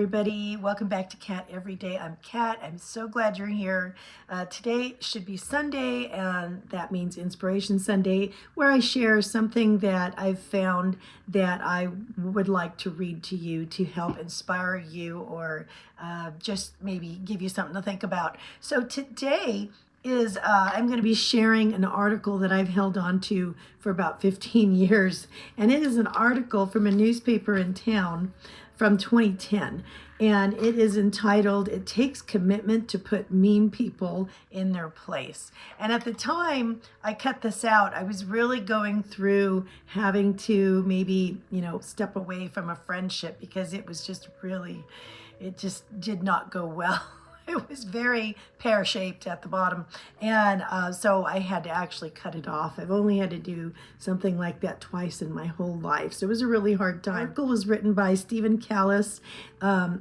everybody. Welcome back to Cat Every Day. I'm Cat. I'm so glad you're here. Today should be Sunday, and that means Inspiration Sunday, where I share something that I've found that I would like to read to you to help inspire you or just maybe give you something to think about. So today is I'm going to be sharing an article that I've held on to for about 15 years. And it is an article from a newspaper in town from 2010. And it is entitled, "It Takes Commitment to Put Mean People in Their Place." And at the time I cut this out, I was really going through having to maybe, step away from a friendship because it was just really, it just did not go well. It was very pear-shaped at the bottom. And so I had to actually cut it off. I've only had to do something like that twice in my whole life. So it was a really hard time. The article was written by Stephen Callis.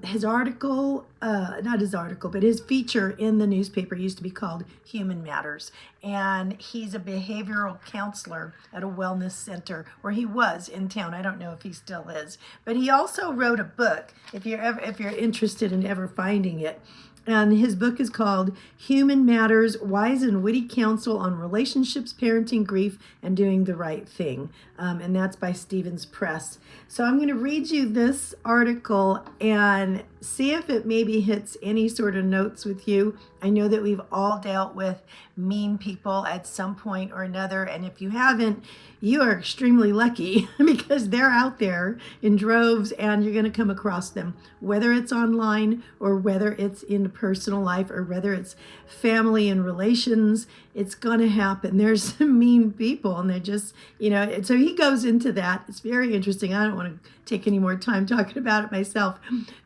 His article, not his article, but his feature in the newspaper used to be called Human Matters. And he's a behavioral counselor at a wellness center, where he was in town. I don't know if he still is. But he also wrote a book, if you're interested in ever finding it. And his book is called Human Matters, Wise and Witty Counsel on Relationships, Parenting, Grief, and Doing the Right Thing. And that's by Stevens Press. So I'm going to read you this article and see if it maybe hits any sort of notes with you. I know that we've all dealt with mean people at some point or another. And if you haven't, you are extremely lucky because they're out there in droves and you're going to come across them, whether it's online or whether it's in personal life or whether it's family and relations. It's going to happen. There's some mean people and they're just, so he goes into that. It's very interesting. I don't want to take any more time talking about it myself,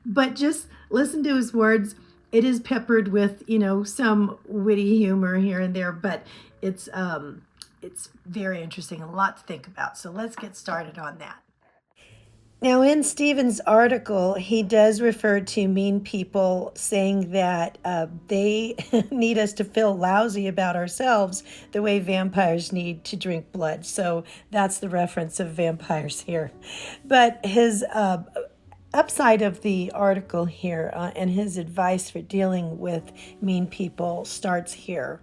but just listen to his words. It is peppered with, some witty humor here and there, but it's very interesting, a lot to think about. So let's get started on that. Now, in Stephen's article, he does refer to mean people, saying that they need us to feel lousy about ourselves the way vampires need to drink blood. So that's the reference of vampires here. But his upside of the article here and his advice for dealing with mean people starts here.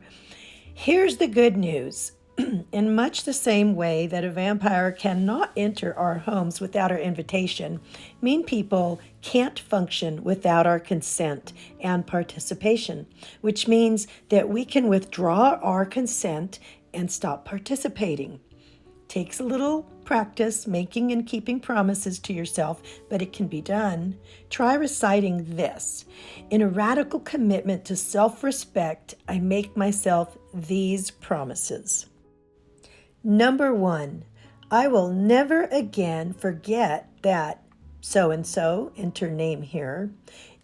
Here's the good news. In much the same way that a vampire cannot enter our homes without our invitation, mean people can't function without our consent and participation, which means that we can withdraw our consent and stop participating. Takes a little practice making and keeping promises to yourself, but it can be done. Try reciting this. In a radical commitment to self-respect, I make myself these promises. Number 1, I will never again forget that so-and-so, enter name here,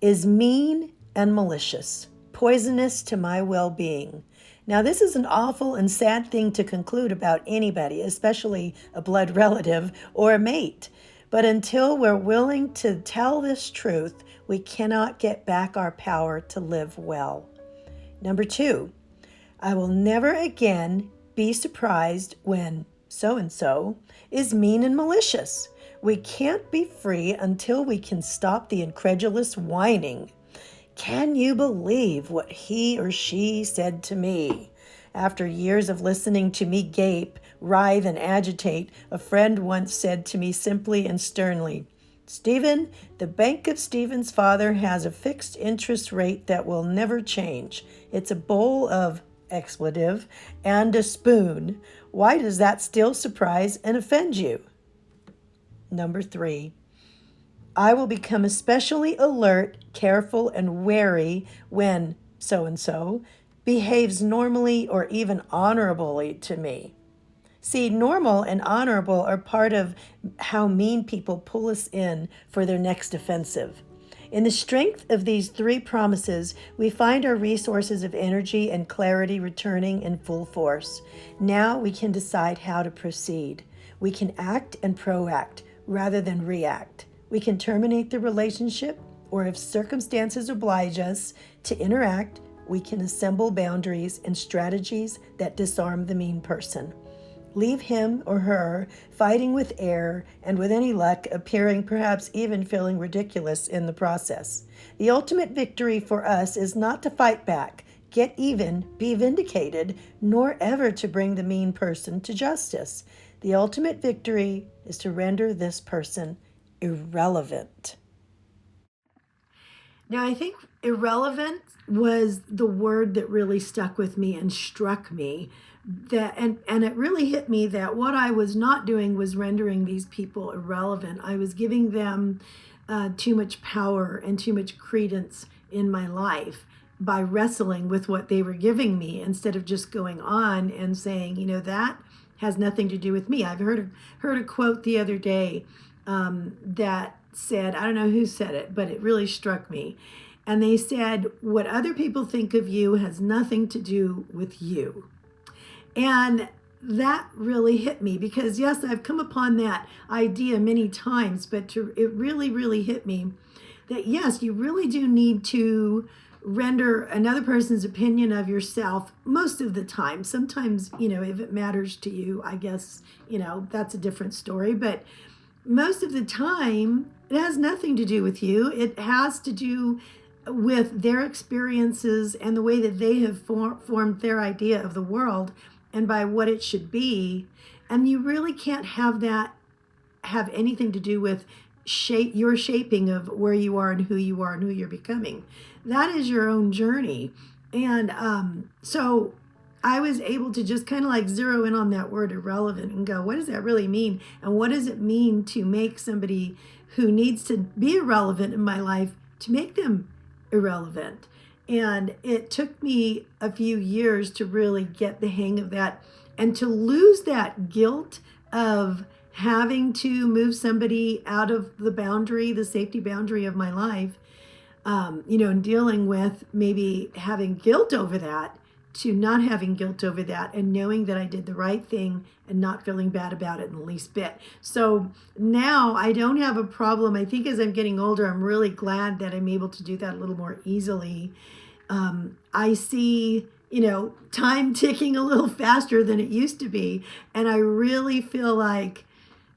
is mean and malicious, poisonous to my well-being. Now, this is an awful and sad thing to conclude about anybody, especially a blood relative or a mate. But until we're willing to tell this truth, we cannot get back our power to live well. Number 2, I will never again be surprised when so-and-so is mean and malicious. We can't be free until we can stop the incredulous whining. Can you believe what he or she said to me? After years of listening to me gape, writhe, and agitate, a friend once said to me simply and sternly, "Stephen, the Bank of Stephen's father has a fixed interest rate that will never change. It's a bowl of expletive and a spoon. Why does that still surprise and offend you?" Number 3, I will become especially alert, careful, and wary when so-and-so behaves normally or even honorably to me. See, normal and honorable are part of how mean people pull us in for their next offensive. In the strength of these 3 promises, we find our resources of energy and clarity returning in full force. Now we can decide how to proceed. We can act and proact rather than react. We can terminate the relationship, or if circumstances oblige us to interact, we can assemble boundaries and strategies that disarm the mean person. leave him or her fighting with air and with any luck appearing, perhaps even feeling ridiculous in the process. The ultimate victory for us is not to fight back, get even, be vindicated, nor ever to bring the mean person to justice. The ultimate victory is to render this person irrelevant. Now, I think irrelevant was the word that really stuck with me and struck me. And it really hit me that what I was not doing was rendering these people irrelevant. I was giving them too much power and too much credence in my life by wrestling with what they were giving me instead of just going on and saying, that has nothing to do with me. I've heard a quote the other day that said, I don't know who said it, but it really struck me. And they said, what other people think of you has nothing to do with you. And that really hit me because, yes, I've come upon that idea many times, but it really, really hit me that, yes, you really do need to render another person's opinion of yourself most of the time. Sometimes, if it matters to you, I guess, that's a different story. But most of the time, it has nothing to do with you. It has to do with their experiences and the way that they have formed their idea of the world and by what it should be. And you really can't have that have anything to do with your shaping of where you are and who you're becoming. That is your own journey. And so I was able to just kind of like zero in on that word irrelevant and go, what does that really mean? And what does it mean to make somebody who needs to be irrelevant in my life, to make them irrelevant? And it took me a few years to really get the hang of that and to lose that guilt of having to move somebody out of the safety boundary of my life, and dealing with maybe having guilt over that, to not having guilt over that and knowing that I did the right thing and not feeling bad about it in the least bit. So now I don't have a problem. I think as I'm getting older, I'm really glad that I'm able to do that a little more easily. I see, time ticking a little faster than it used to be. And I really feel like,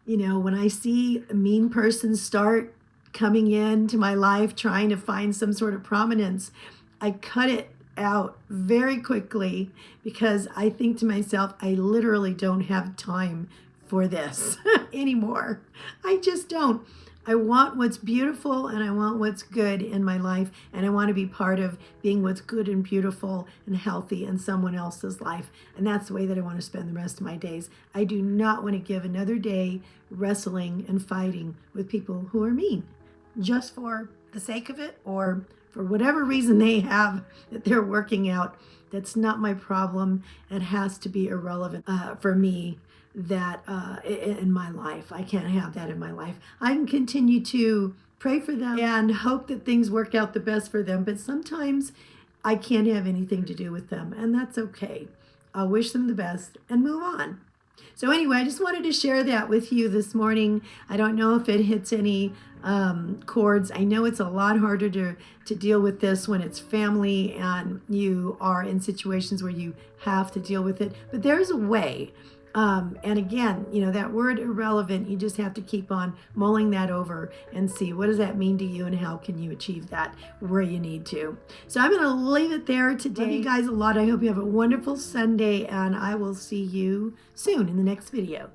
when I see a mean person start coming into my life, trying to find some sort of prominence, I cut it out very quickly because I think to myself, I literally don't have time for this anymore. I just don't. I want what's beautiful and I want what's good in my life, and I want to be part of being what's good and beautiful and healthy in someone else's life. And that's the way that I want to spend the rest of my days. I do not want to give another day wrestling and fighting with people who are mean just for the sake of it or for whatever reason they have that they're working out. That's not my problem. It has to be irrelevant for me that in my life. I can't have that in my life. I can continue to pray for them and hope that things work out the best for them, but sometimes I can't have anything to do with them, and that's okay. I'll wish them the best and move on. So anyway, I just wanted to share that with you this morning. I don't know if it hits any chords. I know it's a lot harder to deal with this when it's family and you are in situations where you have to deal with it, but there's a way. And again, that word irrelevant, you just have to keep on mulling that over and see what does that mean to you and how can you achieve that where you need to. So I'm going to leave it there today. Love you guys a lot. I hope you have a wonderful Sunday, and I will see you soon in the next video.